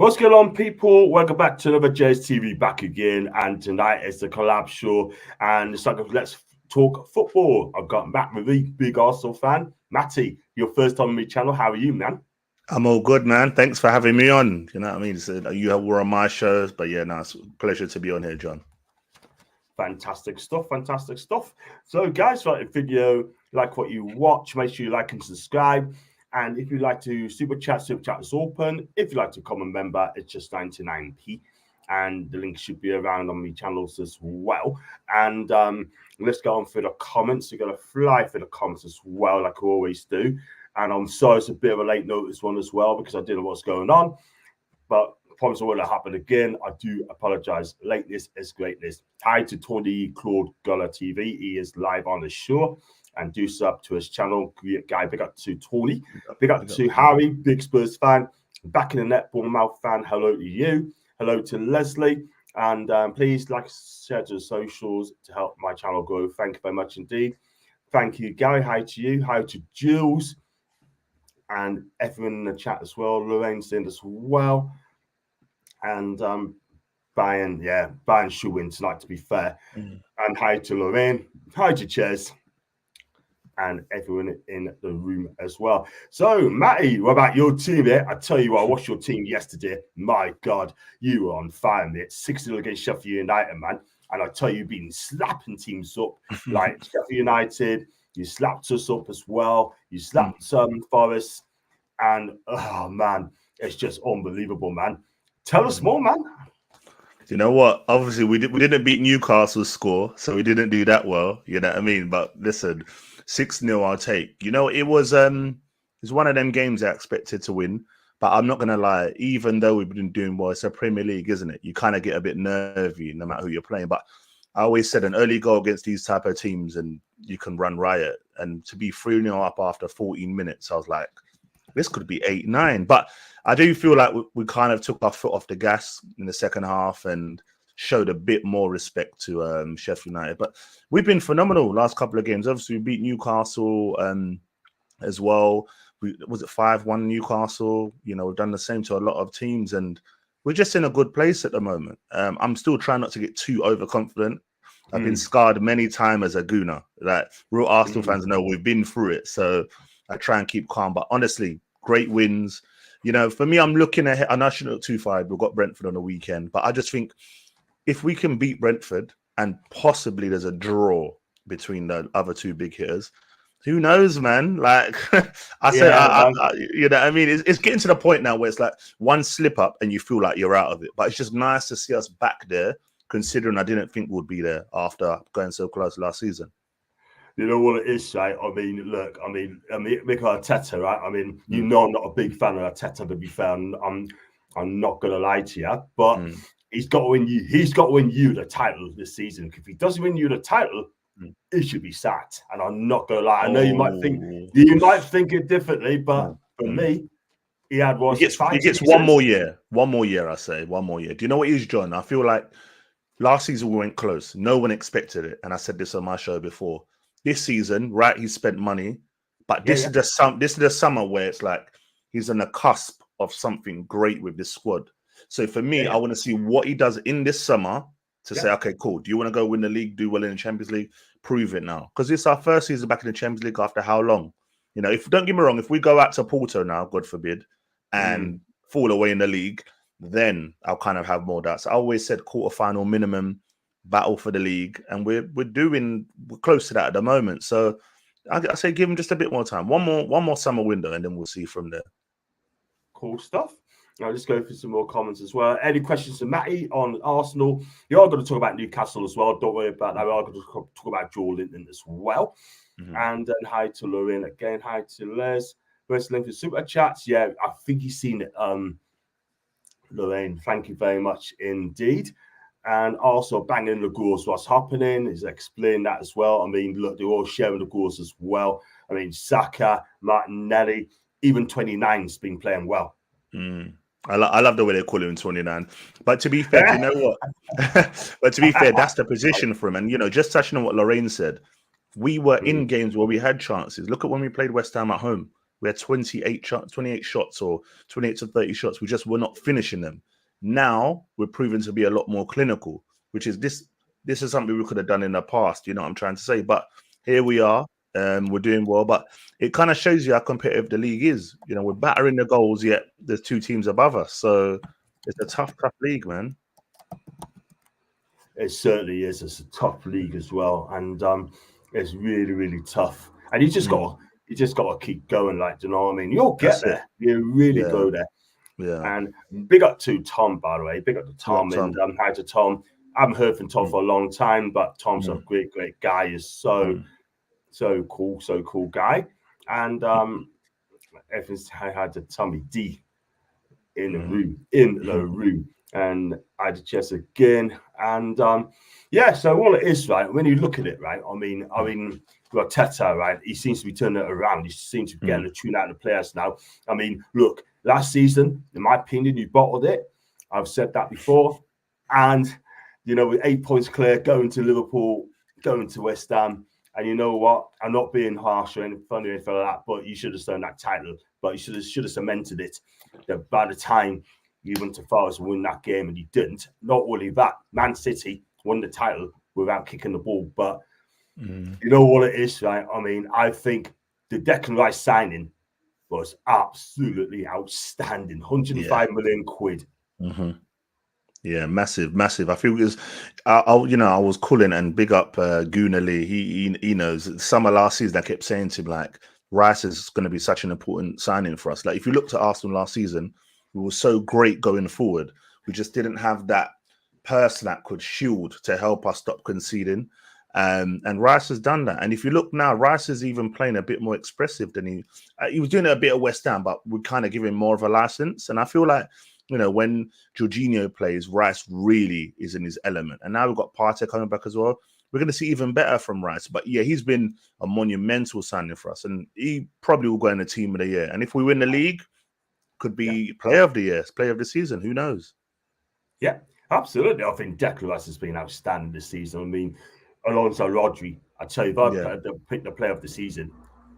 What's going on, people? Welcome back to another JSTV back again. And tonight is the collab show. And it's like, let's talk football. I've got Matt with the big Arsenal fan. Matty, your first time on my channel. How are you, man? I'm all good, man. Thanks for having me on. You know what I mean? So you were on my shows, but yeah, no, it's a pleasure to be on here, John. Fantastic stuff, fantastic stuff. So, guys, like the video, like what you watch, make sure you like and subscribe. And if you'd like to super chat is open. If you'd like to become a member, it's just 99p. And the link should be around on my channels as well. And let's go on through the comments. We're going to fly through the comments as well, like we always do. And I'm sorry it's a bit of a late notice one as well, because I didn't know what's going on. But I promise it won't happen again. I do apologize. Lateness is greatness. Hi to Tony Claude Guller TV. He is live on the show. And do sub to his channel. Great guy. Big up to Tony. Big up to Harry, big Spurs fan. Back in the net, Bournemouth fan. Hello to you. Hello to Leslie. And please like, share to the socials to help my channel grow. Thank you very much indeed. Thank you, Gary. Hi to you. Hi to Jules. And everyone in the chat as well. Lorraine's in as well. And Brian should win tonight, to be fair. And hi to Lorraine. Hi to Ches. And everyone in the room as well. So, Matty, what about your team here? I tell you what, I watched your team yesterday. My God, you were on fire, mate. 6-0 against Sheffield United, man. And I tell you, you've been slapping teams up. Like Sheffield United, you slapped us up as well. You slapped Forest. And, oh, man, it's just unbelievable, man. Tell us more, man. You know what? Obviously, we didn't beat Newcastle's score, so we didn't do that well. You know what I mean? But listen, 6-0 I'll take. You know, it was one of them games I expected to win. But I'm not going to lie, even though we've been doing well, it's a Premier League, isn't it? You kind of get a bit nervy no matter who you're playing. But I always said an early goal against these type of teams and you can run riot. And to be 3-0 up after 14 minutes, I was like, this could be 8-9. But I do feel like we kind of took our foot off the gas in the second half and showed a bit more respect to Sheffield United. But we've been phenomenal last couple of games. Obviously, we beat Newcastle as well. Was it 5-1 Newcastle? You know, we've done the same to a lot of teams. And we're just in a good place at the moment. I'm still trying not to get too overconfident. I've been scarred many times as a gooner. Like, real Arsenal fans know we've been through it. So I try and keep calm. But honestly, great wins. You know, for me, I'm looking ahead. And I shouldn't look too far. We've got Brentford on the weekend. But I just think if we can beat Brentford and possibly there's a draw between the other two big hitters, who knows, man? Like you know, I mean, it's getting to the point now where it's like one slip up and you feel like you're out of it. But it's just nice to see us back there, considering I didn't think we'd be there after going so close last season. You know what it is, right? I mean, look, I mean, Mikel Arteta, right? I mean, you know, I'm not a big fan of Arteta, to be fair. I'm not gonna lie to you, but he's got to win you. He's got to win you the title this season. If he doesn't win you the title, he should be sacked. And I'm not gonna lie. I know you might think it differently, but for me, he had one. He gets one more year. One more year, I say. One more year. Do you know what it is, John? I feel like last season we went close. No one expected it, and I said this on my show before. This season, right? He spent money, but this is the summer where it's like he's on the cusp of something great with this squad. So for me, I want to see what he does in this summer to say, okay, cool. Do you want to go win the league, do well in the Champions League? Prove it now. Because it's our first season back in the Champions League after how long? You know, if don't get me wrong, if we go out to Porto now, God forbid, and fall away in the league, then I'll kind of have more doubts. I always said quarterfinal minimum, battle for the league, and we're close to that at the moment. So I say give him just a bit more time. One more summer window, and then we'll see from there. Cool stuff. I'll just go through some more comments as well. Any questions to Matty on Arsenal? You are going to talk about Newcastle as well. Don't worry about that. We are going to talk about Joelinton as well. And then hi to Lorraine again. Hi to Les. First link for super chats. Yeah, I think you've seen it. Lorraine, thank you very much indeed. And also banging the goals, what's happening is explain that as well. I mean, look, they're all sharing the goals as well. I mean, Saka, Martinelli, even 29's been playing well. I love the way they call him 29. But to be fair, you know what? But to be fair, that's the position for him. And, you know, just touching on what Lorraine said, we were in games where we had chances. Look at when we played West Ham at home. We had 28 shots or 28 to 30 shots. We just were not finishing them. Now we're proving to be a lot more clinical, which is this is something we could have done in the past. You know what I'm trying to say? But here we are. We're doing well, but it kind of shows you how competitive the league is. You know, we're battering the goals, yet there's 2 teams above us. So it's a tough league, man. It certainly is. It's a tough league as well, and it's really, really tough. And you just got to keep going. Like, do you know what I mean? You'll get there. You really go there. Yeah. And big up to Tom, by the way. Big up to Tom, and hi to Tom. I haven't heard from Tom for a long time, but Tom's a great guy. He's so cool guy. And everything's had to Tommy D in the room, and I did chess again, and so all it is, right, when you look at it, right, I mean Teta, right, he seems to be turning it around. He seems to be getting the tune out of the players now. I mean, look, last season, in my opinion, you bottled it. I've said that before, and you know, with 8 points clear, going to Liverpool, going to West Ham. And you know what? I'm not being harsh or anything funny or anything like that, but you should have done that title. But you should have cemented it. That by the time you went to far as to win that game, and you didn't. Not only that, Man City won the title without kicking the ball. But you know what it is, right? I mean, I think the Declan Rice signing was absolutely outstanding. 105 million quid. Yeah, massive. I feel it was, I was calling, and big up Gooner Lee. He knows. Summer last season, I kept saying to him, like, Rice is going to be such an important signing for us. Like, if you looked at Arsenal last season, we were so great going forward. We just didn't have that person that could shield to help us stop conceding. And Rice has done that. And if you look now, Rice is even playing a bit more expressive than he was doing it a bit at West Ham, but we kind of give him more of a license. And I feel like, you know, when Jorginho plays, Rice really is in his element. And now we've got Partey coming back as well. We're going to see even better from Rice. But yeah, he's been a monumental signing for us. And he probably will go in the team of the year. And if we win the league, could be player of the year, player of the season. Who knows? Yeah, absolutely. I think Declan Rice has been outstanding this season. I mean, alongside Rodri, I tell you, if I pick the player of the season,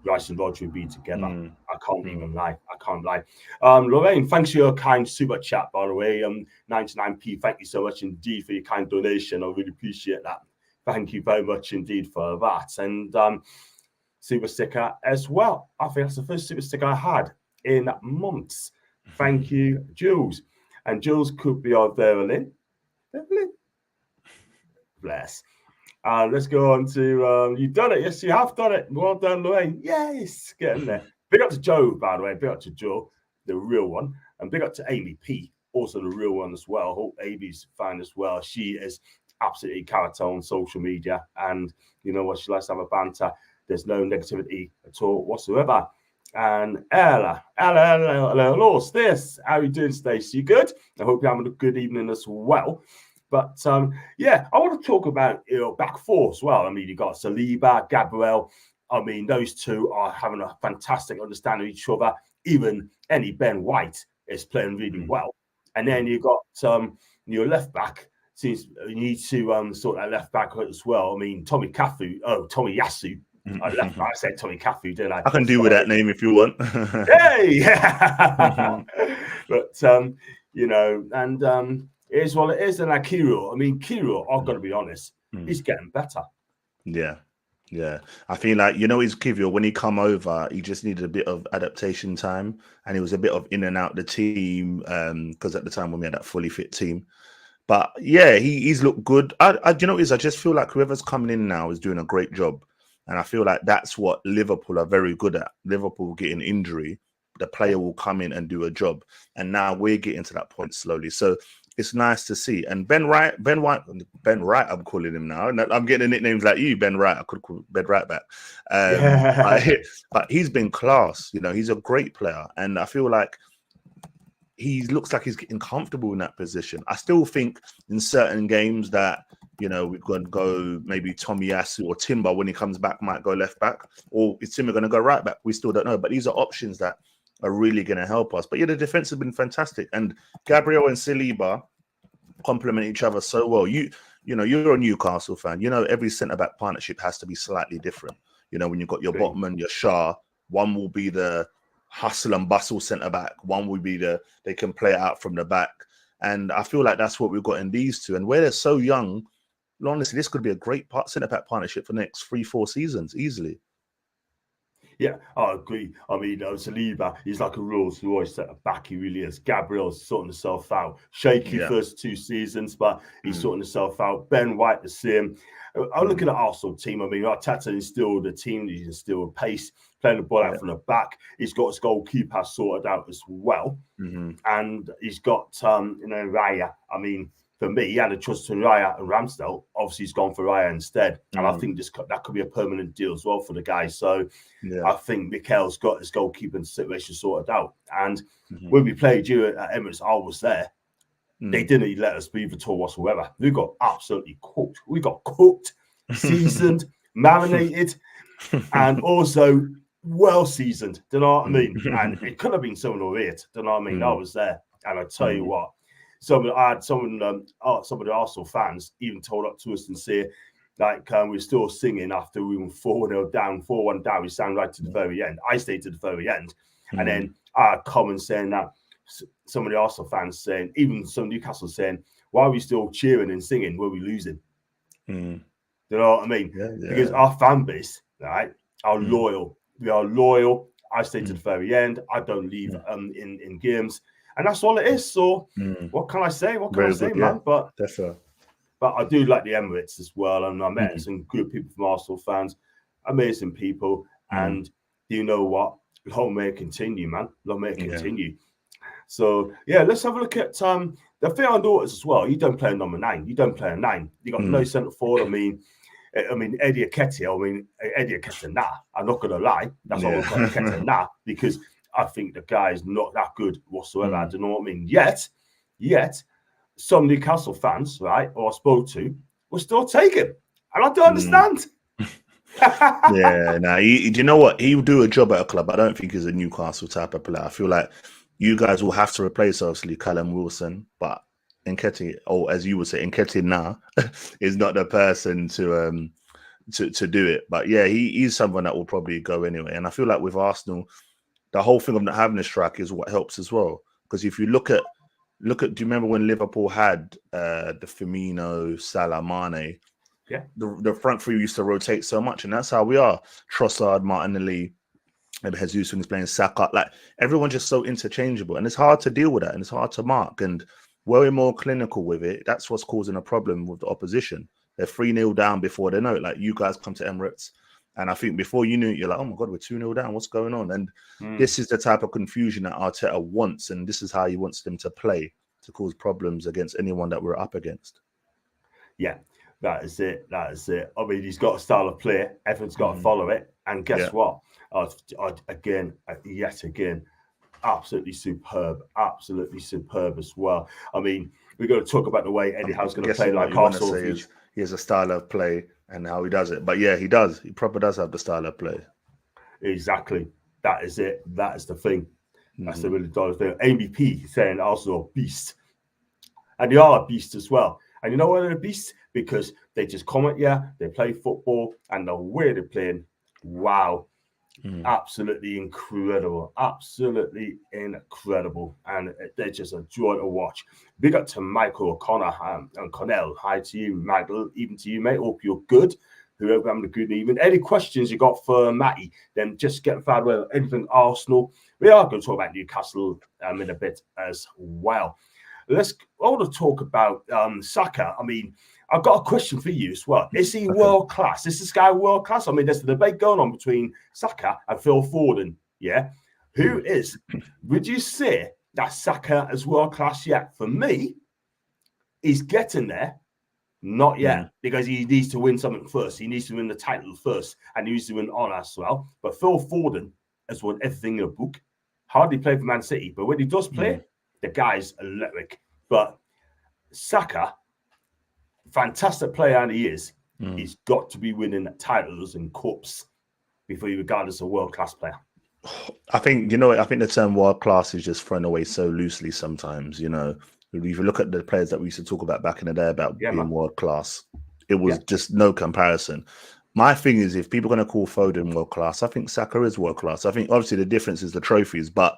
Rice and Rodri would be together. I can't even lie. I can't lie. Lorraine, thanks for your kind super chat, by the way. 99p, thank you so much indeed for your kind donation. I really appreciate that. Thank you very much indeed for that. And super sticker as well. I think that's the first super sticker I had in months. Thank you, Jules. And Jules could be our Verlin. Bless. Let's go on to you've done it. Yes, you have done it. Well done, Lorraine. Yes, getting there. Big up to Joe, by the way. Big up to Joe, the real one. And big up to Amy P, also the real one as well. Hope Amy's fine as well. She is absolutely character on social media. And you know what? She likes to have a banter. There's no negativity at all whatsoever. And Ella, hello, Stace. How are you doing, Stacey? You good? I hope you're having a good evening as well. But I want to talk about back four as well. I mean, you got Saliba, Gabriel. I mean, those two are having a fantastic understanding of each other. Even Ben White is playing really well. And then you got your left back. Seems you need to sort that left back as well. I mean, Tommy Yasu. Left back. I said Tommy Cafu, didn't I? I can do with that name if you want. Hey, but it is what it is. And like Kiro, I mean, I've got to be honest, he's getting better. Yeah. I feel like, his Kivio, when he come over, he just needed a bit of adaptation time, and he was a bit of in and out the team because at the time when we had that fully fit team. But yeah, he's looked good. I just feel like whoever's coming in now is doing a great job. And I feel like that's what Liverpool are very good at. Liverpool getting injury, the player will come in and do a job. And now we're getting to that point slowly. So it's nice to see. And Ben Wright, I'm calling him now. I'm getting nicknames like you, Ben Wright. I could call Ben Wright back. But he's been class. He's a great player. And I feel like he looks like he's getting comfortable in that position. I still think in certain games that, we're going to go maybe Tomiyasu or Timber when he comes back might go left back, or is Timber going to go right back? We still don't know. But these are options that are really going to help us. But yeah, the defense has been fantastic. And Gabriel and Saliba complement each other so well. You're a Newcastle fan. Every centre-back partnership has to be slightly different. When you've got your Botman, your Shah, one will be the hustle and bustle centre back. One would be they can play it out from the back. And I feel like that's what we've got in these two. And where they're so young, honestly, this could be a great centre back partnership for the next 3-4 seasons easily. Yeah, I agree. I mean, Saliba, he's like a Rolls Royce at the back. He really is. Gabriel's sorting himself out. Shaky first 2 seasons, but he's sorting himself out. Ben White, the same. I'm looking at Arsenal team. I mean, Arteta instilled the team. He's instilled pace, playing the ball out from the back. He's got his goalkeeper sorted out as well. And he's got, Raya. I mean, for me, he had a trust in Raya and Ramsdale. Obviously, he's gone for Raya instead. And I think that could be a permanent deal as well for the guy. So I think Mikel's got his goalkeeping situation sorted out. And when we played you at Emirates, I was there. They didn't let us breathe at all whatsoever. We got absolutely cooked. We got cooked, seasoned, marinated, and also well seasoned. Do you know what I mean? And it could have been 7 or 8. Do you know what I mean? I was there. And I tell you what, some of the Arsenal fans even told up to us and say, like, we're still singing after we were 4-0 down, 4-1 down. We sang right to the very end. I stayed to the very end. And then I had comments saying that some of the Arsenal fans saying, even some Newcastle saying, why are we still cheering and singing when we're losing? You know what I mean? Because our fan base, right, are loyal. We are loyal. I stay to the very end. I don't leave in games. And that's all it is. So what can I say? What can I say, man? But I do like the Emirates as well. And I met some good people from Arsenal fans, amazing people. And you know what? Long may it continue, man. Long may it continue. So, let's have a look at the Feyenoord daughters as well. You don't play a number 9. You don't play a 9. You got no centre forward. I mean, Eddie Nketiah, nah. I'm not going to lie. That's why we've got Nketiah, nah. Because I think the guy is not that good whatsoever. I don't know what I mean. Yet, some Newcastle fans, right, or I spoke to, will still take him. And I don't understand. Do you know what? He will do a job at a club. I don't think he's a Newcastle type of player. I feel like you guys will have to replace, obviously, Callum Wilson, but Nketiah, or as you would say, Nketiah now is not the person to do it. But he's someone that will probably go anyway. And I feel like with Arsenal, the whole thing of not having a striker is what helps as well. Because if you look at, do you remember when Liverpool had the Firmino, Salah, Mane? Yeah. The front three used to rotate so much, and that's how we are. Trossard, Martinelli, maybe Jesus when he's playing Saka. Like, everyone's just so interchangeable, and it's hard to deal with that, and it's hard to mark. And where we're more clinical with it, that's what's causing a problem with the opposition. They're 3-0 down before they know it. Like, you guys come to Emirates, and I think before you knew it, you're like, oh my God, we're 2-0 down. What's going on? And this is the type of confusion that Arteta wants, and this is how he wants them to play to cause problems against anyone that we're up against. Yeah. That is it. I mean, he's got a style of play. Everyone's got to follow it. And guess what? Yet again, absolutely superb as well. I mean, we're going to talk about the way Eddie Howe's going to play like Arsenal. He has a style of play and how he does it. But he does. He probably does have the style of play. Exactly. That is it. That is the thing. That's the really dollar thing. ABP saying Arsenal beast. And they are a beast as well. And you know why they're a beast? Because they just come at you, they play football, and the way they're playing, wow, absolutely incredible. Absolutely incredible. And they're just a joy to watch. Big up to Michael O'Connor and Connell. Hi to you, Michael. Even to you, mate. Hope you're good. Whoever having a good evening. Any questions you got for Matty, then just get fired with anything Arsenal. We are going to talk about Newcastle in a bit as well. I want to talk about Saka. I mean, I've got a question for you as well. Is he world class? Is this guy world class? I mean, there's the debate going on between Saka and Phil Foden. Yeah. Who is? Would you say that Saka is world class yet? For me, he's getting there. Not yet, because he needs to win something first. He needs to win the title first, and he needs to win honour as well. But Phil Foden has won everything in a book. Hardly played for Man City, but when he does play, the guy's electric. But Saka, fantastic player and he is, he's got to be winning titles and cups before you regard as a world-class player. I think, I think the term world-class is just thrown away so loosely sometimes, If you look at the players that we used to talk about back in the day about being world-class, it was just no comparison. my thing is, if people are going to call Foden world class, I think Saka is world class. I think obviously the difference is the trophies, but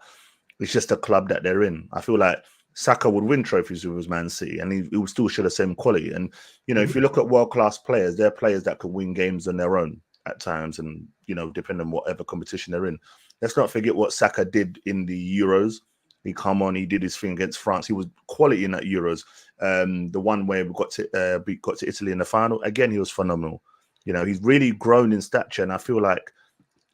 it's just a club that they're in. I feel like Saka would win trophies with his Man City, and he would still show the same quality. And you know, if you look at world class players, they're players that can win games on their own at times, and you know, depending on whatever competition they're in. Let's not forget what Saka did in the Euros. He come on, he did his thing against France. He was quality in that Euros. The one where we got to Italy in the final. Again, he was phenomenal. You know, he's really grown in stature, and I feel like,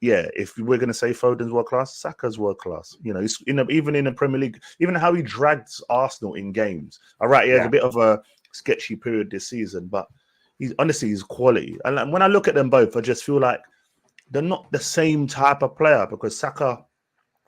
yeah, if we're going to say Foden's world class, Saka's world class. You know, he's even in the Premier League, even how he drags Arsenal in games. All right, he has a bit of a sketchy period this season, but he's quality. And when I look at them both, I just feel like they're not the same type of player, because Saka,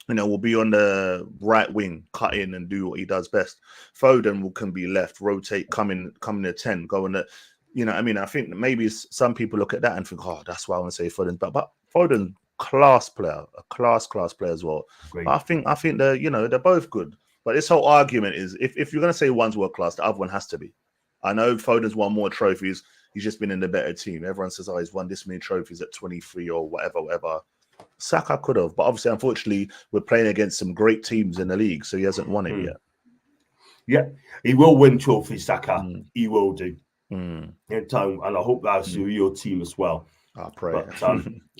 you know, will be on the right wing, cut in and do what he does best. Foden can be left, rotate, come in to 10, go in the, you know, I mean, I think maybe some people look at that and think, oh, that's why I want to say Foden. But Foden, class player, a class player as well. But I think they're, you know, they're both good. But this whole argument is, if you're going to say one's world class, the other one has to be. I know Foden's won more trophies. He's just been in the better team. Everyone says, oh, he's won this many trophies at 23 or whatever. Saka could have, but obviously, unfortunately, we're playing against some great teams in the league, so he hasn't won it yet. Yeah, he will win trophies, Saka. He will do. In time, and I hope that's your team as well. I pray. But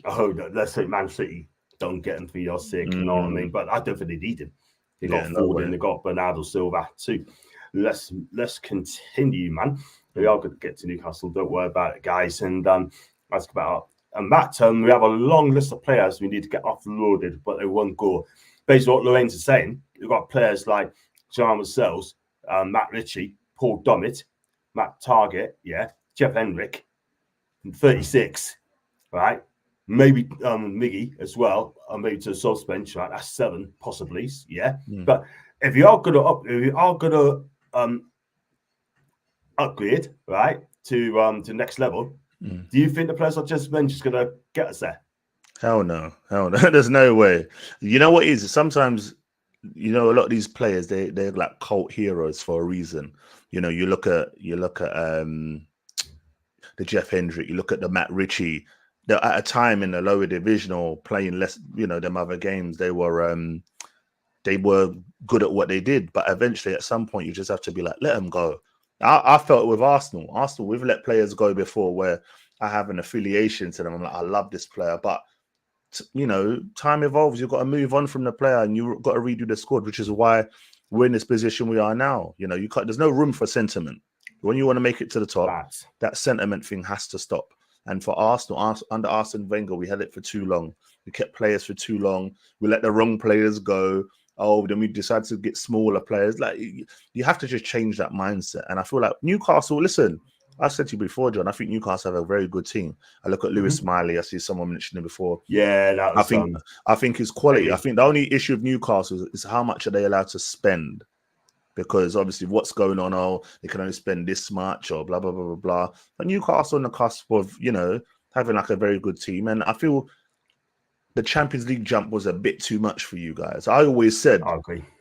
I hope that, let's say, Man City don't get him for your sake, you know what I mean? But I don't think they need him. They got Foden, they got Bernardo Silva too. Let's continue, man. We are going to get to Newcastle. Don't worry about it, guys. And ask about Matt. We have a long list of players we need to get offloaded, but they won't go. Based on what Lorraine's saying, we've got players like John Marcells, Matt Ritchie, Paul Dummett, Matt Target, Jeff Henrik, 36, right? Maybe Miggy as well, maybe to the suspension, right? That's 7 possibly, But if you are gonna upgrade, right, to next level, do you think the players I just mentioned is gonna get us there? Hell no. There's no way. You know what it is? Sometimes, you know, a lot of these players, they're like cult heroes for a reason. You know, you look at the Jeff Hendrick, you look at the Matt Ritchie. They're at a time in the lower division or playing less, you know, them other games, they were good at what they did, but eventually at some point you just have to be like, let them go. I felt with Arsenal, we've let players go before where I have an affiliation to them. I'm like, I love this player, but you know, time evolves. You've got to move on from the player, and you've got to redo the squad, which is why we're in this position we are now. You know, there's no room for sentiment. When you want to make it to the top, that sentiment thing has to stop. And for Arsenal, under Arsene Wenger, we had it for too long. We kept players for too long. We let the wrong players go. Oh, then we decided to get smaller players. Like, you have to just change that mindset. And I feel like Newcastle, listen, I said to you before, John, I think Newcastle have a very good team. I look at Lewis Smiley. I see someone mentioning it before. Yeah, I think his quality. I think the only issue of Newcastle is how much are they allowed to spend? Because obviously what's going on, they can only spend this much or blah, blah, blah, blah, blah. But Newcastle on the cusp of, you know, having like a very good team. And I feel the Champions League jump was a bit too much for you guys. I always said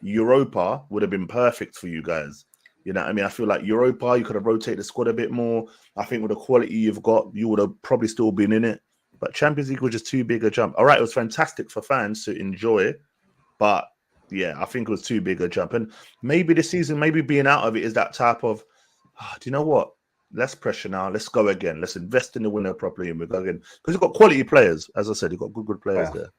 Europa would have been perfect for you guys. You know what I mean? I feel like Europa, you could have rotated the squad a bit more. I think with the quality you've got, you would have probably still been in it. But Champions League was just too big a jump. All right, it was fantastic for fans to enjoy, but yeah, I think it was too big a jump. And maybe this season, maybe being out of it is that type of, do you know what? Less pressure now. Let's go again. Let's invest in the winner properly and we'll go again. Because you've got quality players. As I said, you've got good players there.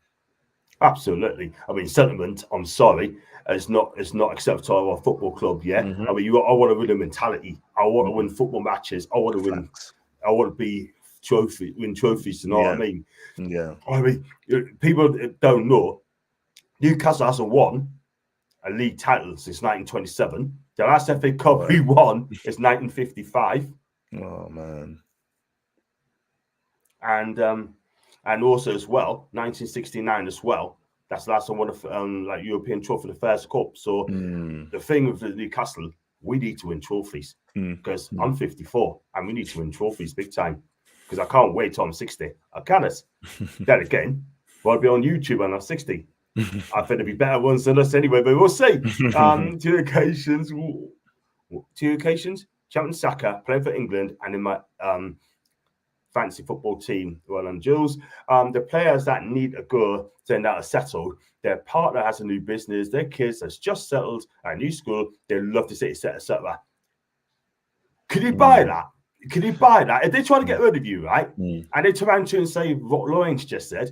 Absolutely. I mean, sentiment, I'm sorry, it's not acceptable to our football club, I mean, I want to win a mentality. I want to win football matches. I want to win. I want to win trophies, you know what I mean? Yeah. I mean, people don't know, Newcastle hasn't won a league title since 1927. The last FA Cup we won is 1955. Oh, man. And also as well, 1969 as well. That's the last time I won a European trophy, the first cup. So the thing with the Newcastle, we need to win trophies because I'm 54 and we need to win trophies big time because I can't wait till I'm 60. I can't. Then again, I'll be on YouTube when I'm 60. I think it'll be better ones than us anyway, but we'll see. Two occasions, Champion Saka playing for England, and in my fancy football team, well and Jules. The players that need a go, saying that are settled, their partner has a new business, their kids has just settled at a new school, they love to see it, etc. Could you buy that? Could you buy that? If they try to get rid of you, right? And they turn around to you and say what Lawrence just said,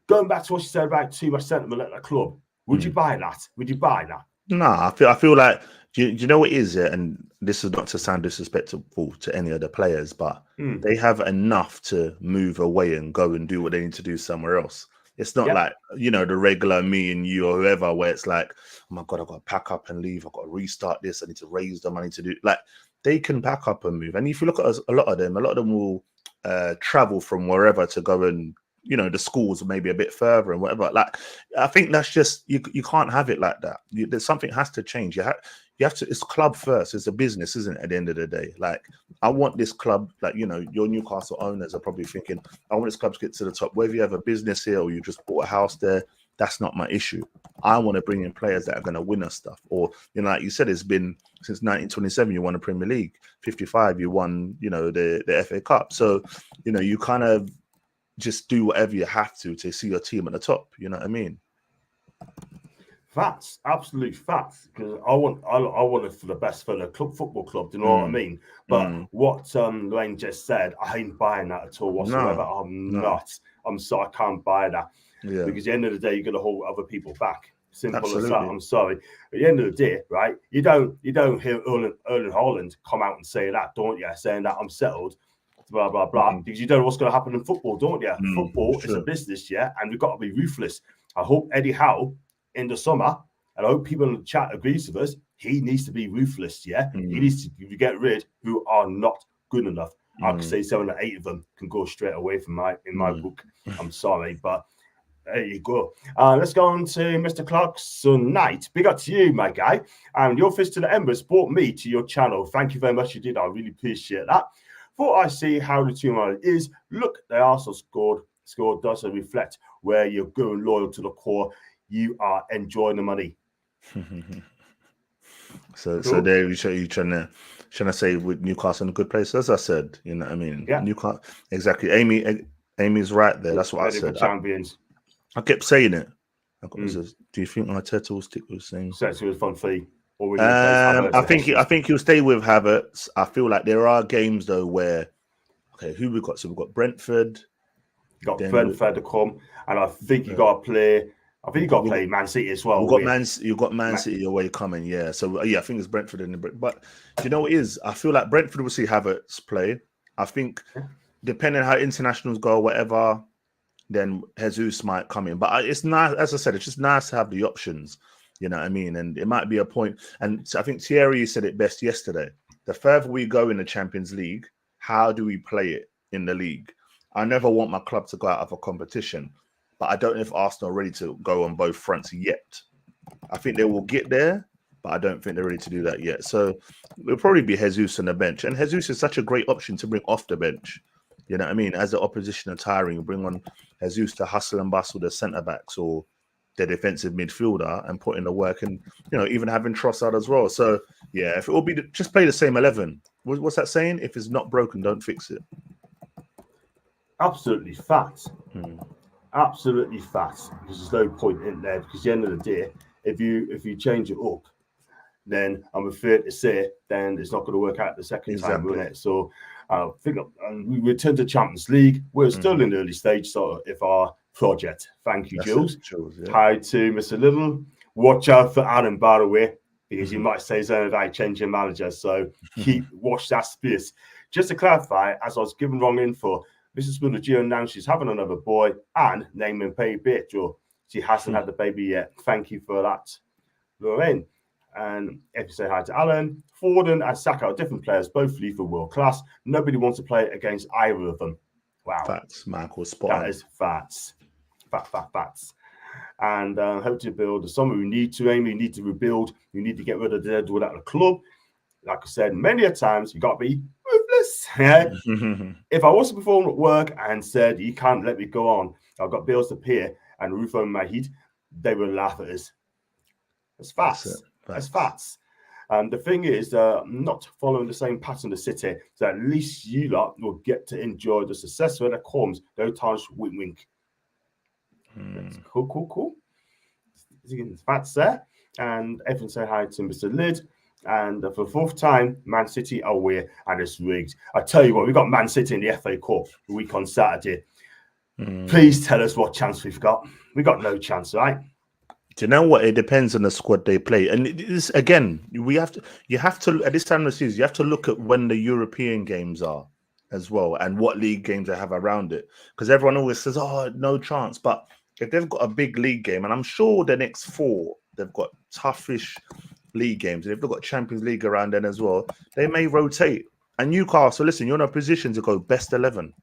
going back to what she said about too much sentiment at the club, would you buy that? Would you buy that? No, I feel like, do you know what it is? And this is not to sound disrespectful to any of the players, but they have enough to move away and go and do what they need to do somewhere else. It's not like, you know, the regular me and you or whoever, where it's like, oh my God, I've got to pack up and leave. I've got to restart this. I need to raise the money to do, like, they can pack up and move. And if you look at a lot of them will travel from wherever to go and, you know, the schools maybe a bit further and whatever. Like, I think that's just, you can't have it like that. There's something has to change. You have to, it's club first. It's a business, isn't it, at the end of the day? Like, I want this club, like, you know, your Newcastle owners are probably thinking, I want this club to get to the top. Whether you have a business here or you just bought a house there, that's not my issue. I want to bring in players that are going to win us stuff. Or, you know, like you said, it's been since 1927, you won the Premier League. 55, you won, you know, the FA Cup. So, you know, you kind of just do whatever you have to see your team at the top. You know what I mean? Facts, absolute facts. Because I want it for the best for the club, football club. Do you know what I mean? But what Lorraine just said, I ain't buying that at all whatsoever. I'm not. I'm sorry, I can't buy that. Yeah. Because at the end of the day, you're going to hold other people back. Simple as that. I'm sorry. At the end of the day, right? You don't hear Erling Haaland come out and say that, don't you? Saying that I'm settled. Blah blah blah, because you don't know what's going to happen in football, don't you? Football is a business, and we've got to be ruthless. I hope Eddie Howe in the summer, and I hope people in the chat agrees with us. He needs to be ruthless, He needs to get rid who are not good enough. I could say 7 or 8 of them can go straight away from my book. I'm sorry, but there you go. Let's go on to Mr. Clarkson Knight. Big up to you, my guy. And your fist to the embers brought me to your channel. Thank you very much. You did. I really appreciate that. Thought I see how the team is. Look, they also scored. Score does reflect where you're going loyal to the core. You are enjoying the money. So there you trying to say with Newcastle in a good place, as I said. You know what I mean? Yeah. Newcastle, exactly. Amy's right there. That's what I said. Champions. I kept saying it. Do you think Arteta will stick with the same? So it was fun fee. I think he'll stay with Havertz. I feel like there are games though where, okay, who we got? So we've got Brentford. You got Brentford to come, and I think you got to play. I think you got to play Man City as well. You've got Man City away coming, yeah. So I think it's Brentford but do you know what it is? I feel like Brentford will see Havertz play. I think depending on how internationals go, or whatever, then Jesus might come in. But it's nice, as I said, it's just nice to have the options. You know what I mean? And it might be a point. And I think Thierry said it best yesterday. The further we go in the Champions League, how do we play it in the league? I never want my club to go out of a competition, but I don't know if Arsenal are ready to go on both fronts yet. I think they will get there, but I don't think they're ready to do that yet. So it'll probably be Jesus on the bench. And Jesus is such a great option to bring off the bench. You know what I mean? As the opposition are tiring, you bring on Jesus to hustle and bustle the centre-backs or the defensive midfielder and put in the work, and you know, even having Trossard as well. So yeah, if it will be just play the same 11. What's that saying? If it's not broken, don't fix it. Absolutely fact. Absolutely fact. Because there's no point in there. Because at the end of the day, if you change it up, then I'm afraid to say, then it's not going to work out the second time, will it? So I think we return to Champions League. We're still in the early stage, sort of, our project. Thank you, Jules. Hi to Mr. Little. Watch out for Adam, by the way, because you might say something about changing manager. So watch that space. Just to clarify, as I was given wrong info, Mrs. Spooner Gio announced she's having another boy and naming baby Joe. She hasn't had the baby yet. Thank you for that, Lorraine. And if you say hi to Alan, Forden and Saka are different players, both lethal world class. Nobody wants to play against either of them. Wow. Facts, Michael. Spot on. That is facts. Facts. And hope to build the summer. We need to aim. We need to rebuild. We need to get rid of the dead without the club. Like I said, many a times, you got to be ruthless. Yeah? If I was to perform at work and said, you can't let me go on, I've got bills to pay and a roof over my head, they will laugh at us. That's facts. That's facts. And the thing is, not following the same pattern as City, so at least you lot will get to enjoy the success when it comes. Those times, wink, wink. Cool. That's there. And everyone say hi to Mr. Lid. And for the fourth time, Man City are away and it's rigged. I tell you what, we've got Man City in the FA Cup the week on Saturday. Please tell us what chance we've got. We've got no chance, right? Do you know what? It depends on the squad they play, and this again, you have to at this time of the season, you have to look at when the European games are as well, and what league games they have around it. Because everyone always says, "Oh, no chance," but if they've got a big league game, and I'm sure the next 4 they've got toughish league games, and if they've got Champions League around then as well, they may rotate. And Newcastle, listen, you're in a position to go best 11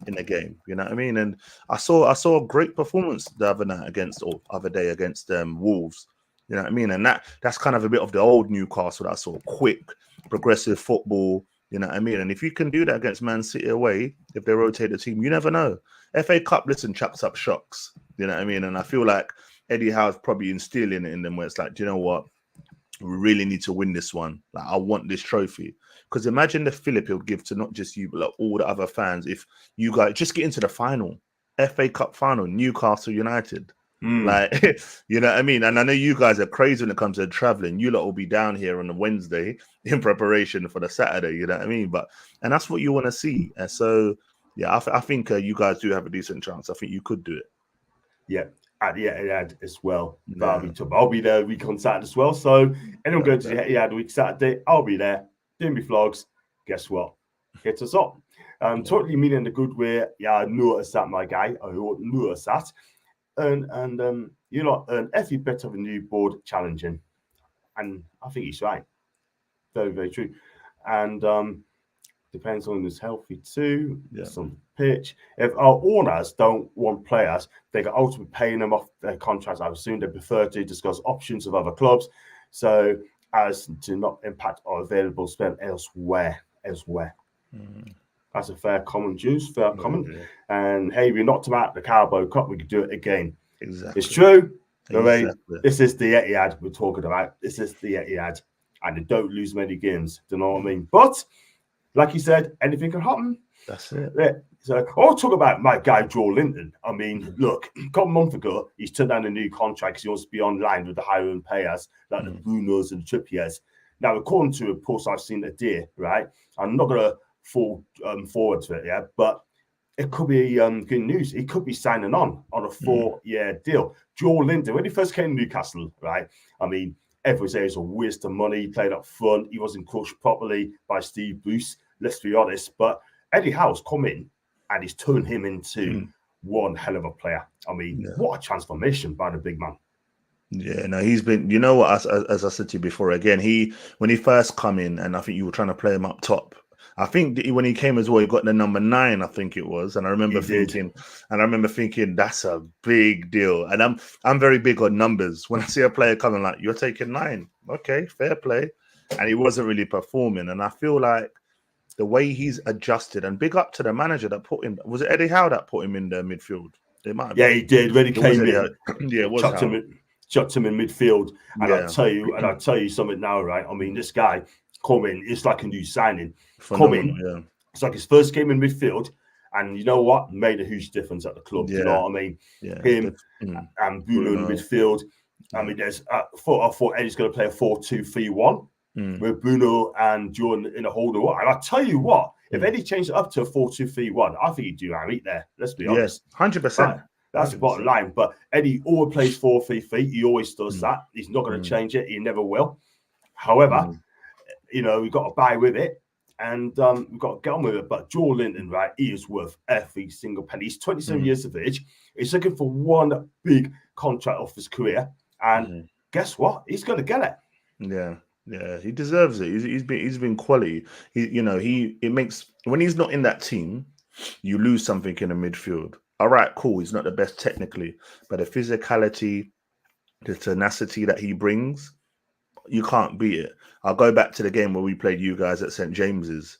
in the game, you know what I mean? And I saw a great performance the other day against Wolves, you know what I mean? And that's kind of a bit of the old Newcastle, that sort of quick, progressive football, you know what I mean? And if you can do that against Man City away, if they rotate the team, you never know. FA Cup, listen, chucks up shocks, you know what I mean? And I feel like Eddie Howe's probably instilling it in them, where it's like, do you know what? We really need to win this one. Like, I want this trophy. Because imagine the fillip he'll give to not just you, but like all the other fans. If you guys just get into the final, FA Cup final, Newcastle United. Like, you know what I mean? And I know you guys are crazy when it comes to traveling. You lot will be down here on a Wednesday in preparation for the Saturday, you know what I mean? And that's what you want to see. And so, yeah, I think you guys do have a decent chance. I think you could do it. Yeah. At the Etihad as well. Yeah. I'll be there week on Saturday as well. So anyone going to the Etihad week Saturday, I'll be there doing my vlogs. Guess what? Hit us up. Totally mean in a good way. Yeah, I noticed that, my guy. I noticed that. And you know, every bit of a new board challenging. And I think he's right. Very, very true. And depends on who's healthy too. Yeah. Some pitch. If our owners don't want players, they can ultimately paying them off their contracts. I assume they prefer to discuss options of other clubs, so as to not impact our available spend elsewhere. That's a fair comment, Juice. Fair comment. Yeah. And hey, we knocked them out the Carabao Cup. We could do it again. Exactly. It's true. Exactly. This is the Etihad we're talking about. This is the Etihad, and they don't lose many games. Do you know what I mean? But like you said, anything can happen. That's it. Yeah. So I'll talk about my guy, Joelinton. I mean, look, a couple months ago, he's turned down a new contract because he wants to be online with the higher end players, like the Brunos and the Trippiers. Now, according to a post I've seen today, right, I'm not going to fall forward to it, yeah, but it could be good news. He could be signing on a 4-year deal. Joelinton, when he first came to Newcastle, right, I mean, everyone says it's a waste of money. He played up front. He wasn't coached properly by Steve Bruce, let's be honest. But Eddie Howe's come in and he's turned him into one hell of a player. I mean, what a transformation by the big man. Yeah, no, he's been, you know what, as I said to you before, again, when he first come in, and I think you were trying to play him up top, I think when he came as well, he got the number 9, I think it was, and I remember thinking that's a big deal. And I'm very big on numbers. When I see a player coming, like, you're taking 9, okay, fair play, and he wasn't really performing. And I feel like the way he's adjusted, and big up to the manager that put him. Was it Eddie Howe that put him in the midfield? It might have been. He did when he came in. Yeah, it was chucked him in midfield, and I'll tell you something now, right? I mean, this guy come in, it's like a new signing. It's like his first game in midfield, and you know what? Made a huge difference at the club. You know what I mean? Him and Bruno in midfield. I mean, I thought Eddie's going to play a 4-2-3-1 with Bruno and Joe in a holder. And I tell you what, if Eddie changed it up to a 4-2-3-1, I think he'd do right there. Let's be honest. 100%. That's the bottom line. But Eddie always plays 4-3-3. He always does that. He's not going to change it. He never will. However, you know, we've got to buy with it, and we've got to get on with it. But Joelinton, right, he is worth every single penny. He's 27 years of age. He's looking for one big contract off his career, and guess what? He's going to get it. Yeah, he deserves it. He's been quality. It makes, when he's not in that team, you lose something in the midfield. All right, cool. He's not the best technically, but the physicality, the tenacity that he brings, you can't beat it. I'll go back to the game where we played you guys at St. James's.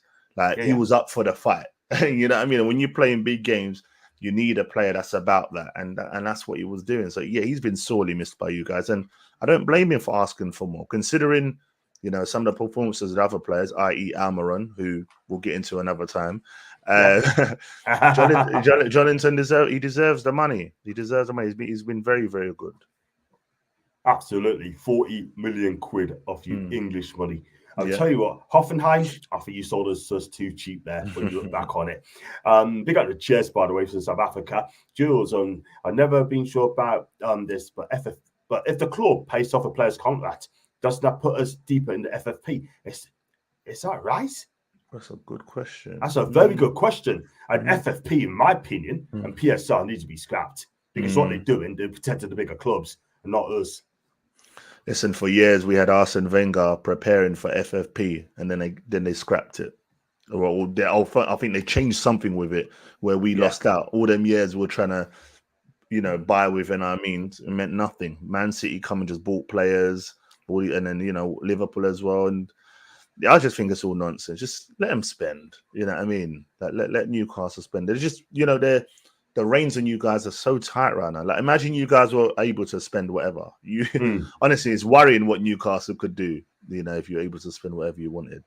He was up for the fight. You know what I mean? And when you play in big games, you need a player that's about that, and that's what he was doing. So yeah, he's been sorely missed by you guys, and I don't blame him for asking for more, considering You know, some of the performances of other players, i.e. Almiron, who we'll get into another time. Yeah. Joelinton deserves the money. He deserves the money. He's been very, very good. Absolutely. 40 million quid off you English money. I'll Yeah. tell you what, Hoffenheim, I think you sold us too cheap there when you look back on it. Big up the Cheers, by the way, from South Africa. Jules, I've never been sure about this, but if the club pays off a player's contract, does that put us deeper in the FFP? Is that right? That's a good question. That's a very good question. And FFP, in my opinion, and PSR need to be scrapped because what they're doing, they're protecting the bigger clubs and not us. Listen, for years we had Arsene Wenger preparing for FFP, and then they scrapped it. I think they changed something with it where we lost out. All them years we were trying to, buy within our means. It meant nothing. Man City come and just bought players, and then Liverpool as well. And I just think it's all nonsense. Just let them spend. You know what I mean? Let Newcastle spend. They're just the reins on you guys are so tight right now. Like, imagine you guys were able to spend whatever. Honestly, it's worrying what Newcastle could do, if you're able to spend whatever you wanted.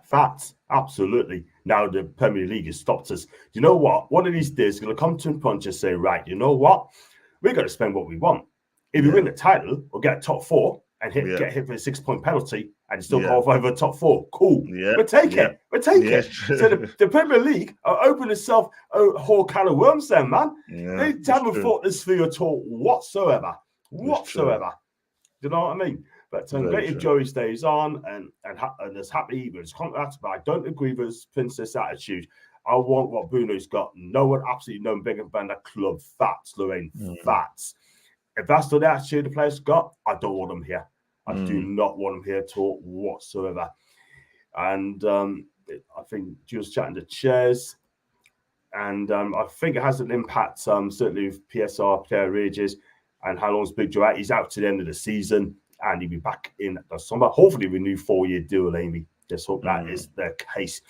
Facts, absolutely. Now the Premier League has stopped us. You know what? One of these days, going to come to a punch and say, right, you know what? We're going to spend what we want. If we win the title or get top 4 and get hit for a 6-point penalty and still go off over top 4, cool. We'll take it. We'll take it. So the Premier League opened itself a whole can of worms then, man. They haven't thought this through at all whatsoever. Whatsoever. Do you know what I mean? But great if Joey stays on and is happy with his contract, but I don't agree with his princess attitude. I want what Bruno's got. Absolutely no bigger than the club. Facts, Lorraine. Facts. If that's the attitude the players got, I don't want them here. I do not want them here at all whatsoever. And I think Jules chatting to Chairs. And I think it has an impact, certainly with PSR player wages and how long's Big Joe out. He's out to the end of the season and he'll be back in the summer. Hopefully, with a new 4-year deal, Amy. Just hope that is the case.